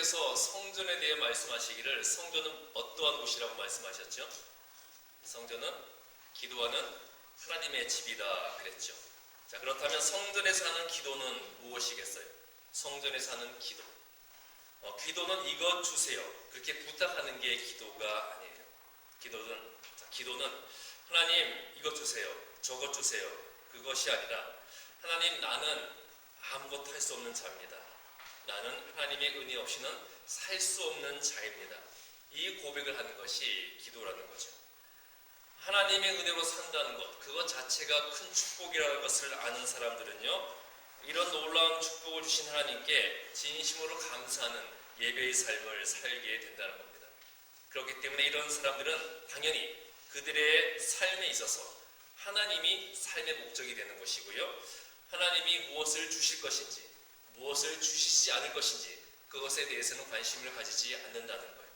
하나님께서 성전에 대해 말씀하시기를 성전은 어떠한 곳이라고 말씀하셨죠? 성전은 기도하는 하나님의 집이다 그랬죠. 자, 그렇다면 성전에서 하는 기도는 무엇이겠어요? 성전에서 하는 기도. 기도는 이것 주세요. 그렇게 부탁하는 게 기도가 아니에요. 기도는 하나님 이것 주세요. 저것 주세요. 그것이 아니라 하나님 나는 아무것도 할 수 없는 자입니다. 나는 하나님의 은혜 없이는 살 수 없는 자입니다. 이 고백을 하는 것이 기도라는 거죠. 하나님의 은혜로 산다는 것, 그것 자체가 큰 축복이라는 것을 아는 사람들은요, 이런 놀라운 축복을 주신 하나님께 진심으로 감사하는 예배의 삶을 살게 된다는 겁니다. 그렇기 때문에 이런 사람들은 당연히 그들의 삶에 있어서 하나님이 삶의 목적이 되는 것이고요, 하나님이 무엇을 주실 것인지, 무엇을 주시지 않을 것인지 그것에 대해서는 관심을 가지지 않는다는 거예요.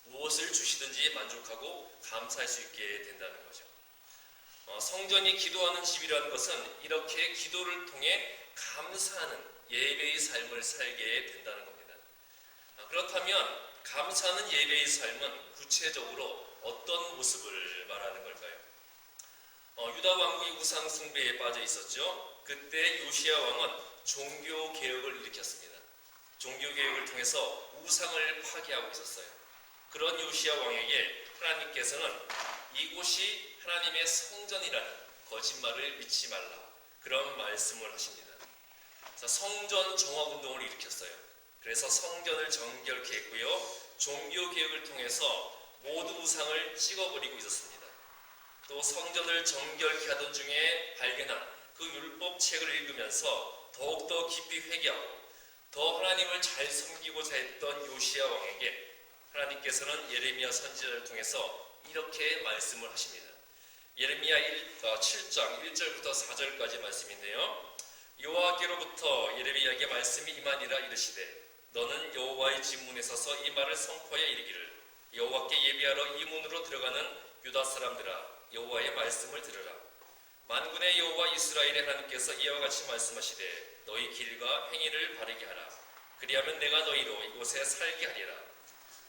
무엇을 주시든지 만족하고 감사할 수 있게 된다는 거죠. 성전이 기도하는 집이라는 것은 이렇게 기도를 통해 감사하는 예배의 삶을 살게 된다는 겁니다. 그렇다면 감사하는 예배의 삶은 구체적으로 어떤 모습을 말하는 걸까요? 유다 왕국이 우상 숭배에 빠져 있었죠. 그때 요시야 왕은 종교 개혁을 일으켰습니다. 종교 개혁을 통해서 우상을 파괴하고 있었어요. 그런 요시야 왕에게 하나님께서는 이곳이 하나님의 성전이라는 거짓말을 믿지 말라, 그런 말씀을 하십니다. 자, 성전 정화 운동을 일으켰어요. 그래서 성전을 정결케 했고요, 종교 개혁을 통해서 모두 우상을 찍어버리고 있었습니다. 또 성전을 정결케 하던 중에 발견한 그 율법책을 읽으면서 더욱더 깊이 회개하고 더 하나님을 잘 섬기고자 했던 요시야 왕에게 하나님께서는 예레미야 선지자를 통해서 이렇게 말씀을 하십니다. 예레미야 7장 1절부터 4절까지 말씀인데요, 여호와께로부터 예레미야에게 말씀이 임하니라. 이르시되 너는 여호와의 집 문에 서서 이 말을 선포하여 이르기를, 여호와께 예배하러 이 문으로 들어가는 유다 사람들아, 여호와의 말씀을 들으라. 만군의 여호와 이스라엘의 하나님께서 이와 같이 말씀하시되 너희 길과 행위를 바르게 하라. 그리하면 내가 너희로 이곳에 살게 하리라.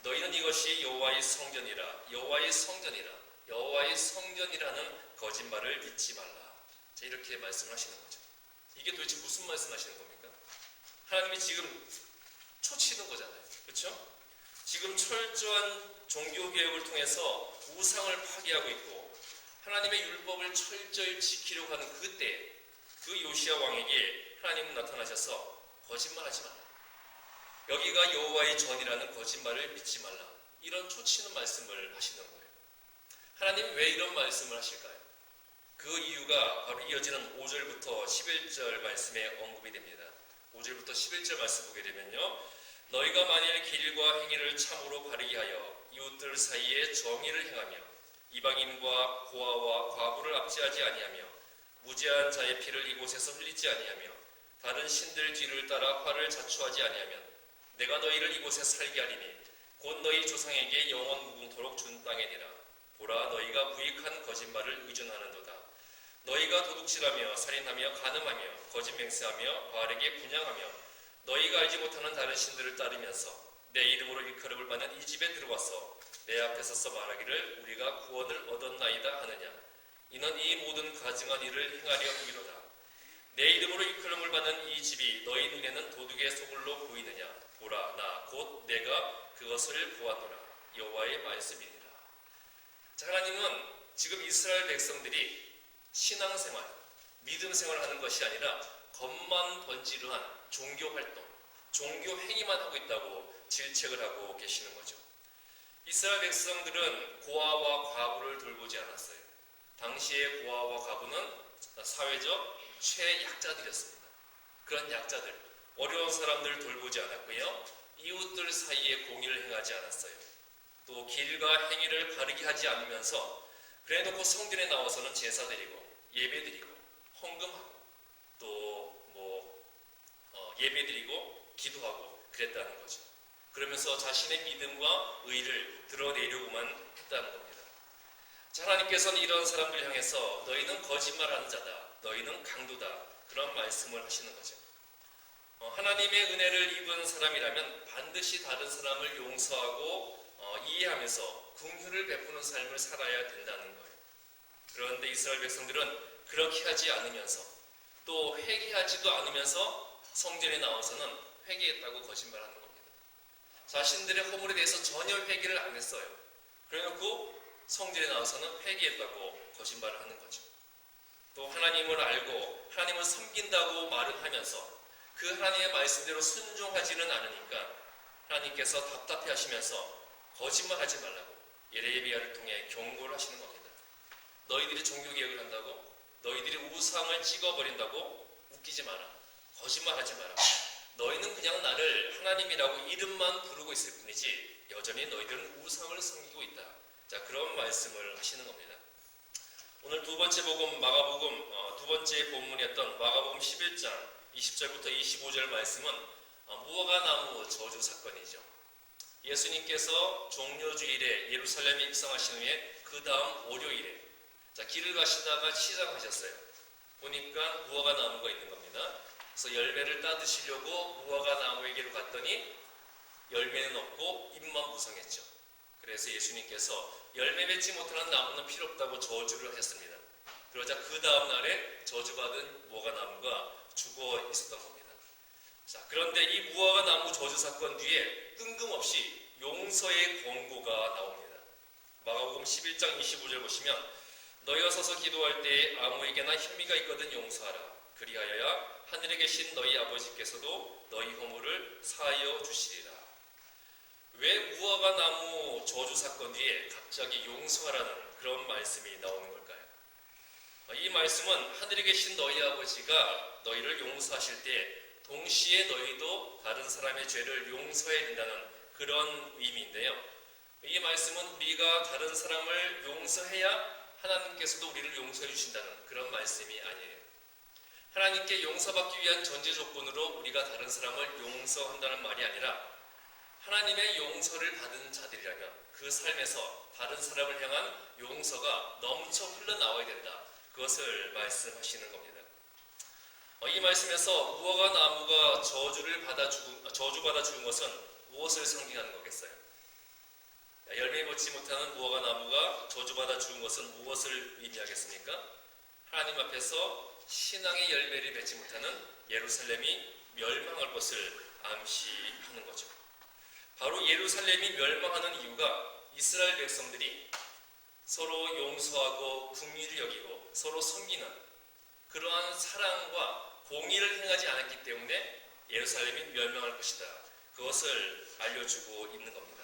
너희는 이것이 여호와의 성전이라, 여호와의 성전이라, 여호와의 성전이라는 거짓말을 믿지 말라. 자, 이렇게 말씀하시는 거죠. 이게 도대체 무슨 말씀하시는 겁니까? 하나님이 지금 초치는 거잖아요. 그렇죠? 지금 철저한 종교개혁을 통해서 우상을 파괴하고 있고 하나님의 율법을 철저히 지키려고 하는 그때 그 요시야 왕에게 하나님은 나타나셔서 거짓말하지 말라, 여기가 여호와의 전이라는 거짓말을 믿지 말라, 이런 초치는 말씀을 하시는 거예요. 하나님 왜 이런 말씀을 하실까요? 그 이유가 바로 이어지는 5절부터 11절 말씀에 언급이 됩니다. 5절부터 11절 말씀 보게 되면요, 너희가 만일 길과 행위를 참으로 바르게 하여 이웃들 사이에 정의를 행하며 이방인과 고아와 과부를 압제하지 아니하며 무죄한 자의 피를 이곳에서 흘리지 아니하며 다른 신들 뒤를 따라 화를 자초하지 아니하면 내가 너희를 이곳에 살게 하리니 곧 너희 조상에게 영원 무궁토록 준 땅이니라. 보라, 너희가 무익한 거짓말을 의존하는도다. 너희가 도둑질하며 살인하며 간음하며 거짓 맹세하며 바알에게 분향하며 너희가 알지 못하는 다른 신들을 따르면서 내 이름으로 일컬음을 받는 이 집에 들어와서 내 앞에 서서 말하기를 우리가 구원을 얻었나이다 하느냐. 이는 이 모든 가증한 일을 행하려 함이로다. 내 이름으로 일컬음을 받는 이 집이 너희 눈에는 도둑의 소굴로 보이느냐. 보라, 나 곧 내가 그것을 보았노라. 여호와의 말씀이니라. 자, 하나님은 지금 이스라엘 백성들이 신앙생활, 믿음생활을 하는 것이 아니라 겉만 번지르한 종교활동, 종교 행위만 하고 있다고 질책을 하고 계시는 거죠. 이스라엘 백성들은 고아와 과부를 돌보지 않았어요. 당시의 고아와 과부는 사회적 최약자들이었습니다. 그런 약자들, 어려운 사람들을 돌보지 않았고요, 이웃들 사이에 공의를 행하지 않았어요. 또 길과 행위를 바르게 하지 않으면서 그래놓고 성전에 나와서는 제사 드리고 예배 드리고 헌금하고 또 예배 드리고 기도하고 그랬다는 거죠. 그러면서 자신의 믿음과 의를 드러내려고만 했다는 겁니다. 자, 하나님께서는 이런 사람들 향해서 너희는 거짓말하는 자다, 너희는 강도다, 그런 말씀을 하시는 거죠. 하나님의 은혜를 입은 사람이라면 반드시 다른 사람을 용서하고 이해하면서 긍휼을 베푸는 삶을 살아야 된다는 거예요. 그런데 이스라엘 백성들은 그렇게 하지 않으면서 또 회개하지도 않으면서 성전에 나와서는 회개했다고 거짓말하는 겁니다. 자신들의 허물에 대해서 전혀 회개를 안 했어요. 그래놓고 성전에 나와서는 회개했다고 거짓말을 하는 거죠. 또 하나님을 알고 하나님을 섬긴다고 말을 하면서 그 하나님의 말씀대로 순종하지는 않으니까 하나님께서 답답해 하시면서 거짓말하지 말라고 예레미야를 통해 경고를 하시는 겁니다. 너희들이 종교개혁을 한다고? 너희들이 우상을 찍어버린다고? 웃기지 마라. 거짓말하지 마라. 너희는 그냥 나를 하나님이라고 이름만 부르고 있을 뿐이지 여전히 너희들은 우상을 섬기고 있다. 자, 그런 말씀을 하시는 겁니다. 오늘 두 번째 복음 마가복음 두 번째 본문이었던 마가복음 11장 20절부터 25절 말씀은 무화과나무 저주 사건이죠. 예수님께서 종려주일에 예루살렘에 입성하신 후에 그 다음 월요일에 길을 가시다가 시장하셨어요. 보니까 무화과나무가 있는 겁니다. 그래서 열매를 따드시려고 무화과나무에게로 갔더니 열매는 없고 잎만 무성했죠. 그래서 예수님께서 열매 맺지 못하는 나무는 필요 없다고 저주를 했습니다. 그러자 그 다음 날에 저주받은 무화과나무가 죽어 있었던 겁니다. 자, 그런데 이 무화과나무 저주 사건 뒤에 뜬금없이 용서의 권고가 나옵니다. 마가복음 11장 25절 보시면 너희가 서서 기도할 때에 아무에게나 혐의가 있거든 용서하라. 그리하여야 하늘에 계신 너희 아버지께서도 너희 허물을 사하여 주시리라. 왜 무화과나무 저주 사건 뒤에 갑자기 용서하라는 그런 말씀이 나오는 걸까요? 이 말씀은 하늘에 계신 너희 아버지가 너희를 용서하실 때 동시에 너희도 다른 사람의 죄를 용서해야 된다는 그런 의미인데요. 이 말씀은 우리가 다른 사람을 용서해야 하나님께서도 우리를 용서해 주신다는 그런 말씀이 아니에요. 하나님께 용서받기 위한 전제 조건으로 우리가 다른 사람을 용서한다는 말이 아니라 하나님의 용서를 받은 자들이라면 그 삶에서 다른 사람을 향한 용서가 넘쳐 흘러나와야 된다. 그것을 말씀하시는 겁니다. 이 말씀에서 무화과나무가 저주받아 죽은 것은 무엇을 상징하는 거겠어요? 열매 맺지 못하는 무화과나무가 저주받아 죽은 것은 무엇을 의미하겠습니까? 하나님 앞에서 신앙의 열매를 맺지 못하는 예루살렘이 멸망할 것을 암시하는 거죠. 바로 예루살렘이 멸망하는 이유가 이스라엘 백성들이 서로 용서하고 긍휼을 여기고 서로 섬기는 그러한 사랑과 공의를 행하지 않았기 때문에 예루살렘이 멸망할 것이다. 그것을 알려주고 있는 겁니다.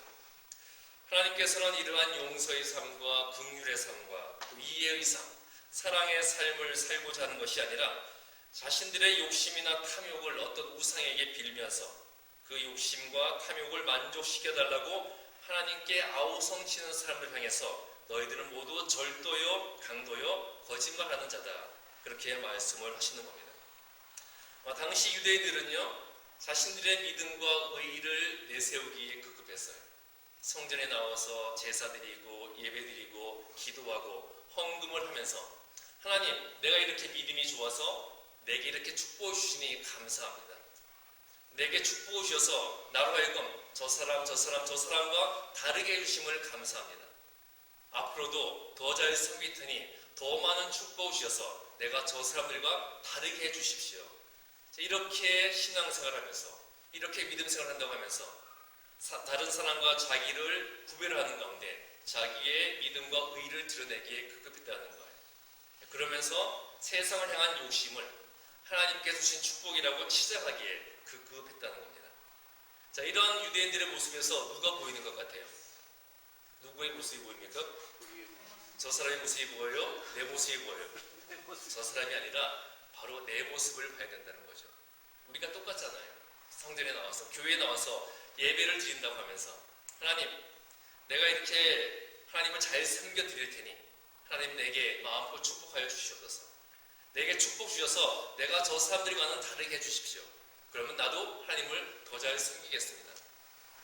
하나님께서는 이러한 용서의 삶과 긍휼의 삶과 또 이해의 삶, 사랑의 삶을 살고자 하는 것이 아니라 자신들의 욕심이나 탐욕을 어떤 우상에게 빌면서 그 욕심과 탐욕을 만족시켜달라고 하나님께 아우성치는 사람을 향해서 너희들은 모두 절도요, 강도요, 거짓말하는 자다. 그렇게 말씀을 하시는 겁니다. 당시 유대인들은요, 자신들의 믿음과 의의를 내세우기에 급급했어요. 성전에 나와서 제사 드리고 예배 드리고 기도하고 헌금을 하면서 하나님, 내가 이렇게 믿음이 좋아서 내게 이렇게 축복을 주시니 감사합니다. 내게 축복을 주셔서 나로 하여금 저 사람과 다르게 해주심을 감사합니다. 앞으로도 더 잘 섬길 테니 더 많은 축복을 주셔서 내가 저 사람들과 다르게 해주십시오. 이렇게 신앙생활하면서 이렇게 믿음생활을 한다고 하면서 다른 사람과 자기를 구별하는 가운데 자기의 믿음과 의를 드러내기에 급급했다는 거예요. 그러면서 세상을 향한 욕심을 하나님께서 주신 축복이라고 치장하기에 급급했다는 겁니다. 자, 이런 유대인들의 모습에서 누가 보이는 것 같아요? 누구의 모습이 보입니까? 저 사람의 모습이 보여요? 내 모습이 보여요? 저 사람이 아니라 바로 내 모습을 봐야 된다는 거죠. 우리가 똑같잖아요. 성전에 나와서 교회에 나와서 예배를 드린다고 하면서 하나님, 내가 이렇게 하나님을 잘 섬겨 드릴 테니 하나님 내게 마음껏 축복하여 주시옵소서. 내게 축복 주셔서 내가 저 사람들과는 다르게 해주십시오. 그러면 나도 하나님을 더 잘 섬기겠습니다.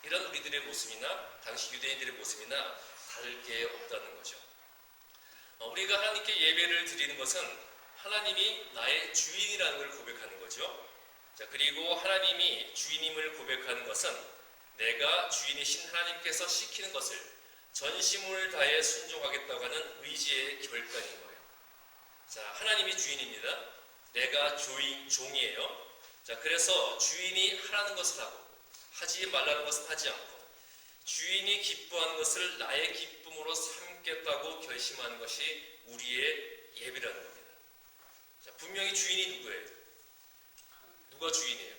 이런 우리들의 모습이나 당시 유대인들의 모습이나 다를 게 없다는 거죠. 우리가 하나님께 예배를 드리는 것은 하나님이 나의 주인이라는 걸 고백하는 거죠. 자, 그리고 하나님이 주인임을 고백하는 것은 내가 주인이신 하나님께서 시키는 것을 전심을 다해 순종하겠다고 하는 의지의 결단인 거예요. 자, 하나님이 주인입니다. 내가 종이에요. 자, 그래서 주인이 하라는 것을 하고 하지 말라는 것을 하지 않고 주인이 기뻐하는 것을 나의 기쁨으로 삼겠다고 결심하는 것이 우리의 예배라는 겁니다. 자, 분명히 주인이 누구예요? 누가 주인이에요?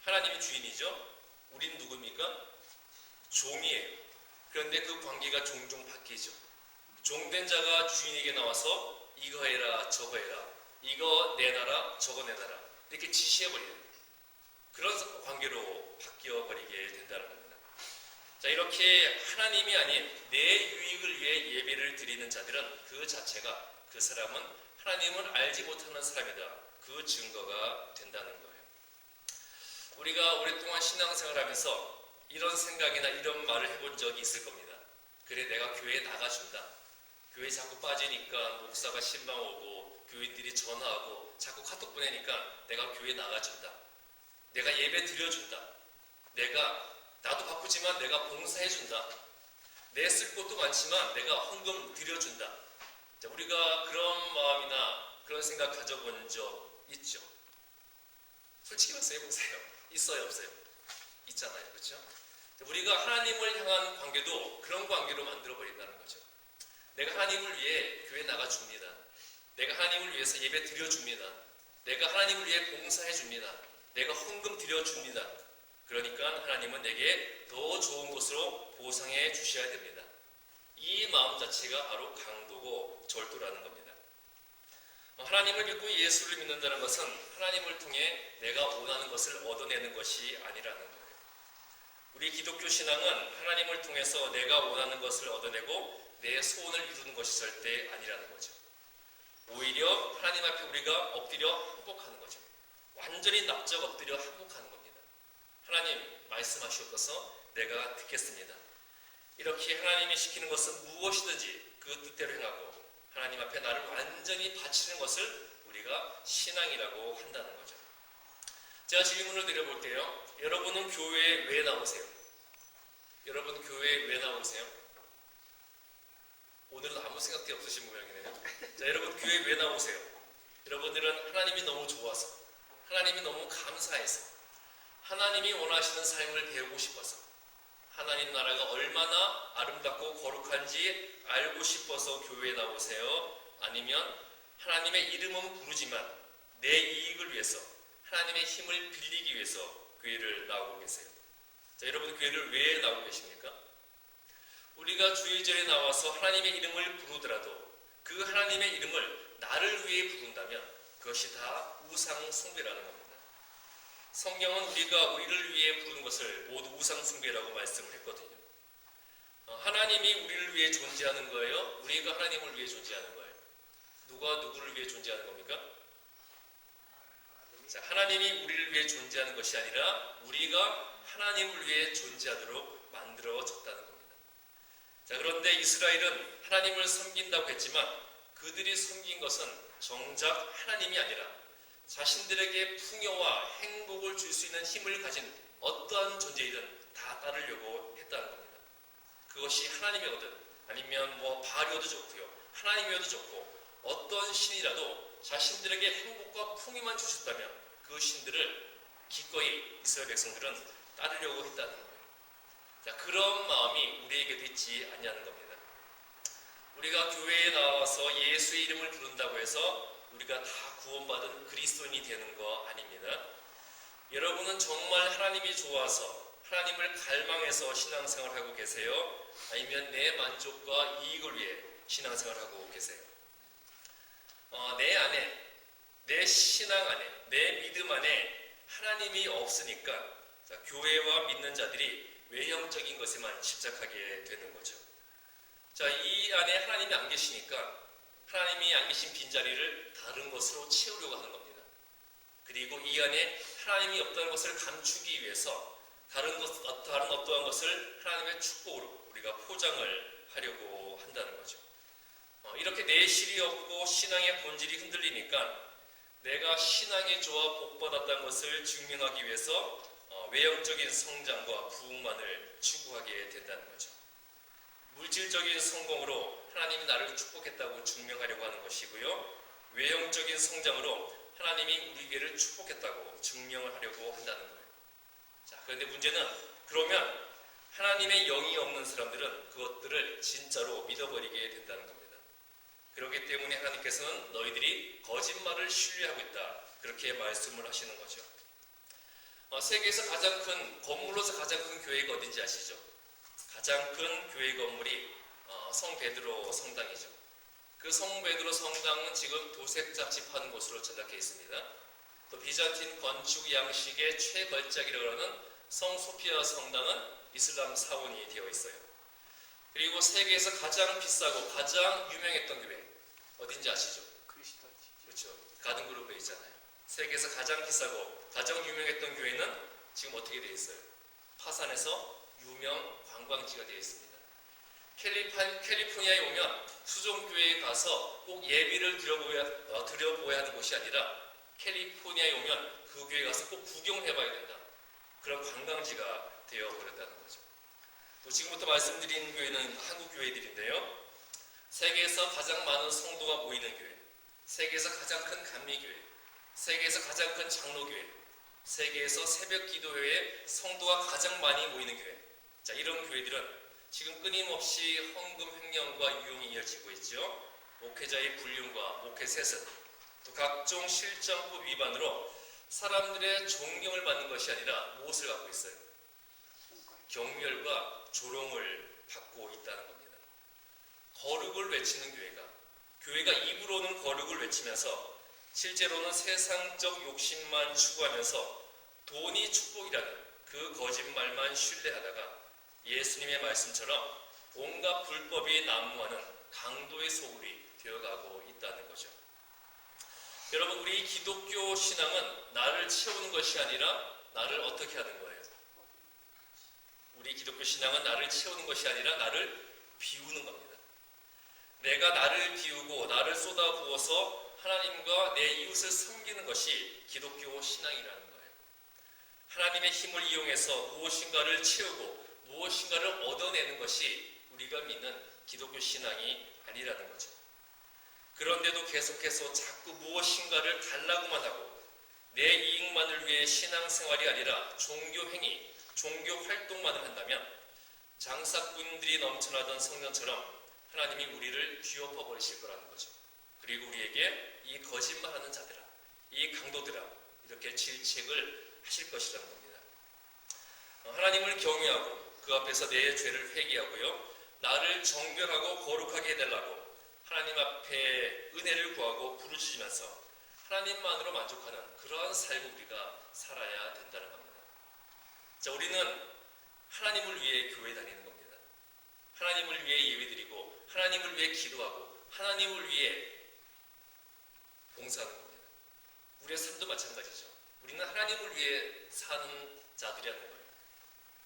하나님이 주인이죠. 우린 누굽니까? 종이에요. 그런데 그 관계가 종종 바뀌죠. 종된 자가 주인에게 나와서 이거 해라 저거 해라, 이거 내놔라 저거 내놔라, 이렇게 지시해버려요. 그런 관계로 바뀌어버리게 된다는 겁니다. 자, 이렇게 하나님이 아닌 내 유익을 위해 예배를 드리는 자들은 그 자체가, 그 사람은 하나님을 알지 못하는 사람이다, 그 증거가 된다는 거예요. 우리가 오랫동안 신앙생활하면서 이런 생각이나 이런 말을 해본 적이 있을 겁니다. 그래, 내가 교회에 나가준다. 교회 자꾸 빠지니까 목사가 신방 오고 교인들이 전화하고 자꾸 카톡 보내니까 내가 교회 나가준다. 내가 예배 드려준다. 나도 바쁘지만 내가 봉사해준다. 내 쓸 곳도 많지만 내가 헌금 드려준다. 자, 우리가 그런 마음이나 그런 생각 가져본 적 있죠? 솔직히 말씀해보세요. 있어요, 없어요? 있잖아요, 그렇죠? 우리가 하나님을 향한 관계도 그런 관계로 만들어버린다는 거죠. 내가 하나님을 위해 교회 나가줍니다. 내가 하나님을 위해서 예배 드려줍니다. 내가 하나님을 위해 봉사해줍니다. 내가 헌금 드려줍니다. 그러니까 하나님은 내게 더 좋은 것으로 보상해 주셔야 됩니다. 이 마음 자체가 바로 강도고 절도라는 겁니다. 하나님을 믿고 예수를 믿는다는 것은 하나님을 통해 내가 원하는 것을 얻어내는 것이 아니라는 거예요. 우리 기독교 신앙은 하나님을 통해서 내가 원하는 것을 얻어내고 내 소원을 이루는 것이 절대 아니라는 거죠. 오히려 하나님 앞에 우리가 엎드려 항복하는 거죠. 완전히 납작 엎드려 항복하는 겁니다. 하나님 말씀하시옵소서, 내가 듣겠습니다. 이렇게 하나님이 시키는 것은 무엇이든지 그 뜻대로 행하고 하나님 앞에 나를 완전히 바치는 것을 우리가 신앙이라고 한다는 거죠. 제가 질문을 드려볼게요. 여러분은 교회에 왜 나오세요? 여러분 교회에 왜 나오세요? 오늘은 아무 생각도 없으신 모양이네요. 자, 여러분 교회에 왜 나오세요? 여러분들은 하나님이 너무 좋아서, 하나님이 너무 감사해서, 하나님이 원하시는 삶을 배우고 싶어서, 하나님 나라가 얼마나 아름답고 거룩한지 알고 싶어서 교회에 나오세요? 아니면 하나님의 이름은 부르지만 내 이익을 위해서, 하나님의 힘을 빌리기 위해서 교회를 나오고 계세요? 자, 여러분 교회를 왜 나오고 계십니까? 우리가 주일절에 나와서 하나님의 이름을 부르더라도 그 하나님의 이름을 나를 위해 부른다면 그것이 다 우상 숭배라는 겁니다. 성경은 우리가 우리를 위해 부르는 것을 모두 우상 숭배라고 말씀을 했거든요. 하나님이 우리를 위해 존재하는 거예요? 우리가 하나님을 위해 존재하는 거예요? 누가 누구를 위해 존재하는 겁니까? 자, 하나님이 우리를 위해 존재하는 것이 아니라 우리가 하나님을 위해 존재하도록 만들어졌다는 겁니다. 자, 그런데 이스라엘은 하나님을 섬긴다고 했지만 그들이 섬긴 것은 정작 하나님이 아니라 자신들에게 풍요와 행복을 줄 수 있는 힘을 가진 어떠한 존재이든 다 따르려고 했다는 겁니다. 그것이 하나님이거든 아니면 바알이어도 좋고요, 하나님이어도 좋고 어떤 신이라도 자신들에게 행복과 풍요만 주셨다면 그 신들을 기꺼이 이스라엘 백성들은 따르려고 했다는 거예요. 자, 그런 마음이 우리에게도 있지 않냐는 겁니다. 우리가 교회에 나와서 예수의 이름을 부른다고 해서 우리가 다 구원받은 그리스도인이 되는 거 아닙니다. 여러분은 정말 하나님이 좋아서 하나님을 갈망해서 신앙생활을 하고 계세요? 아니면 내 만족과 이익을 위해 신앙생활을 하고 계세요? 내 안에, 내 신앙 안에, 내 믿음 안에 하나님이 없으니까 교회와 믿는 자들이 외형적인 것에만 집착하게 되는 거죠. 자, 이 안에 하나님이 안 계시니까 하나님이 안 계신 빈자리를 다른 것으로 채우려고 하는 겁니다. 그리고 이 안에 하나님이 없다는 것을 감추기 위해서 다른 어떠한 것을 하나님의 축복으로 우리가 포장을 하려고 한다는 거죠. 이렇게 내실이 없고 신앙의 본질이 흔들리니까 내가 신앙이 좋아 복받았다는 것을 증명하기 위해서 외형적인 성장과 부흥만을 추구하게 된다는 거죠. 물질적인 성공으로 하나님이 나를 축복했다고 증명하려고 하는 것이고요. 외형적인 성장으로 하나님이 우리에게를 축복했다고 증명을 하려고 한다는 거예요. 자, 그런데 문제는 그러면 하나님의 영이 없는 사람들은 그것들을 진짜로 믿어버리게 된다는 겁니다. 그렇기 때문에 하나님께서는 너희들이 거짓말을 신뢰하고 있다, 그렇게 말씀을 하시는 거죠. 세계에서 가장 큰 건물로서 가장 큰 교회가 어딘지 아시죠? 가장 큰 교회 건물이 성 베드로 성당이죠. 그 성 베드로 성당은 지금 도색 잡집하는 곳으로 전락해 있습니다. 또 비잔틴 건축 양식의 최걸작이라고 하는 성 소피아 성당은 이슬람 사원이 되어 있어요. 그리고 세계에서 가장 비싸고 가장 유명했던 교회 어딘지 아시죠? 그렇죠. 가든그룹에 있잖아요. 세계에서 가장 비싸고 가장 유명했던 교회는 지금 어떻게 되어 있어요? 파산해서 유명 관광지가 되어 있습니다. 캘리포니아에 오면 수종교회에 가서 꼭 예비를 드려보아야 하는 곳이 아니라 캘리포니아에 오면 그 교회에 가서 꼭 구경해봐야 된다, 그런 관광지가 되어버렸다는 거죠. 또 지금부터 말씀드린 교회는 한국 교회들인데요. 세계에서 가장 많은 성도가 모이는 교회, 세계에서 가장 큰 감리교회, 세계에서 가장 큰 장로교회, 세계에서 새벽 기도회에 성도가 가장 많이 모이는 교회. 자, 이런 교회들은 지금 끊임없이 헌금 횡령과 유용이 이어지고 있죠. 목회자의 불륜과 목회 세습, 또 각종 실정법 위반으로 사람들의 존경을 받는 것이 아니라 무엇을 갖고 있어요? 경멸과 조롱을 받고 있다는 겁니다. 거룩을 외치는 교회가 입으로는 거룩을 외치면서 실제로는 세상적 욕심만 추구하면서 돈이 축복이라는 그 거짓말만 신뢰하다가 예수님의 말씀처럼 온갖 불법이 난무하는 강도의 소굴이 되어가고 있다는 거죠. 여러분, 우리 기독교 신앙은 나를 채우는 것이 아니라 나를 어떻게 하는 거예요? 우리 기독교 신앙은 나를 채우는 것이 아니라 나를 비우는 겁니다. 내가 나를 비우고 나를 쏟아부어서 하나님과 내 이웃을 섬기는 것이 기독교 신앙이라는 거예요. 하나님의 힘을 이용해서 무엇인가를 채우고 무엇인가를 얻어내는 것이 우리가 믿는 기독교 신앙이 아니라는 거죠. 그런데도 계속해서 자꾸 무엇인가를 달라고만 하고 내 이익만을 위해 신앙생활이 아니라 종교 행위, 종교 활동만을 한다면 장사꾼들이 넘쳐나던 성전처럼 하나님이 우리를 뒤엎어 버리실 거라는 거죠. 그리고 우리에게 이 거짓말하는 자들아, 이 강도들아, 이렇게 질책을 하실 것이라는 겁니다. 하나님을 경외하고 그 앞에서 내 죄를 회개하고요, 나를 정결하고 거룩하게 해달라고 하나님 앞에 은혜를 구하고 부르짖으면서 하나님만으로 만족하는 그러한 삶을 우리가 살아야 된다는 겁니다. 자, 우리는 하나님을 위해 교회 다니는 겁니다. 하나님을 위해 예배드리고 하나님을 위해 기도하고 하나님을 위해 봉사하는 겁니다. 우리의 삶도 마찬가지죠. 우리는 하나님을 위해 사는 자들이라는 거예요.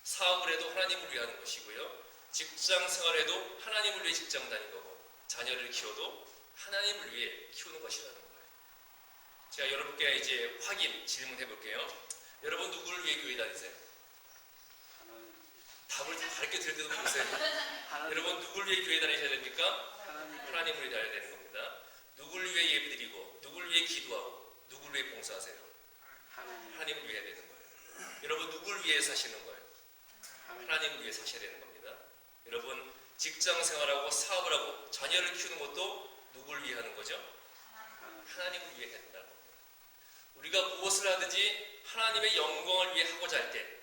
사업을 해도 하나님을 위해 하는 것이고요, 직장 생활에도 하나님을 위해 직장 다니는 거고, 자녀를 키워도 하나님을 위해 키우는 것이라는 거예요. 제가 여러분께 이제 질문해 볼게요. 여러분 누구를 위해 교회 다니세요? 답을 다 가르쳐 드릴 때도 모르세요. 여러분 누구를 위해 교회 다니셔야 됩니까? 하나님을 위해 다녀야 되는 겁니다. 누구를 위해 예배드리고 누구를 위해 기도하고 누구를 위해 봉사하세요? 하나님을 위해 되는 거예요. 여러분 누구를 위해 사시는 거예요? 하나님을 위해 사셔야 되는 겁니다. 여러분 직장 생활하고 사업을 하고 자녀를 키우는 것도 누구를 위해 하는 거죠? 하나님을 위해 해야 된다는 겁니다. 우리가 무엇을 하든지 하나님의 영광을 위해 하고자 할 때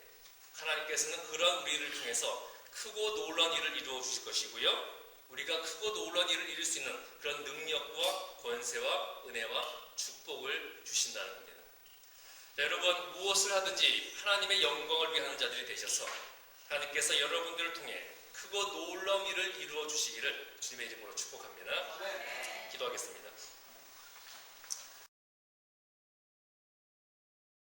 하나님께서는 그러한 우리를 통해서 크고 놀라운 일을 이루어 주실 것이고요, 우리가 크고 놀라운 일을 이룰 수 있는 그런 능력과 권세와 은혜와 축복을 주신다는 겁니다. 자, 여러분 무엇을 하든지 하나님의 영광을 위해 하는 자들이 되셔서 하나님께서 여러분들을 통해 크고 놀라운 일을 이루어 주시기를 주님의 이름으로 축복합니다. 기도하겠습니다.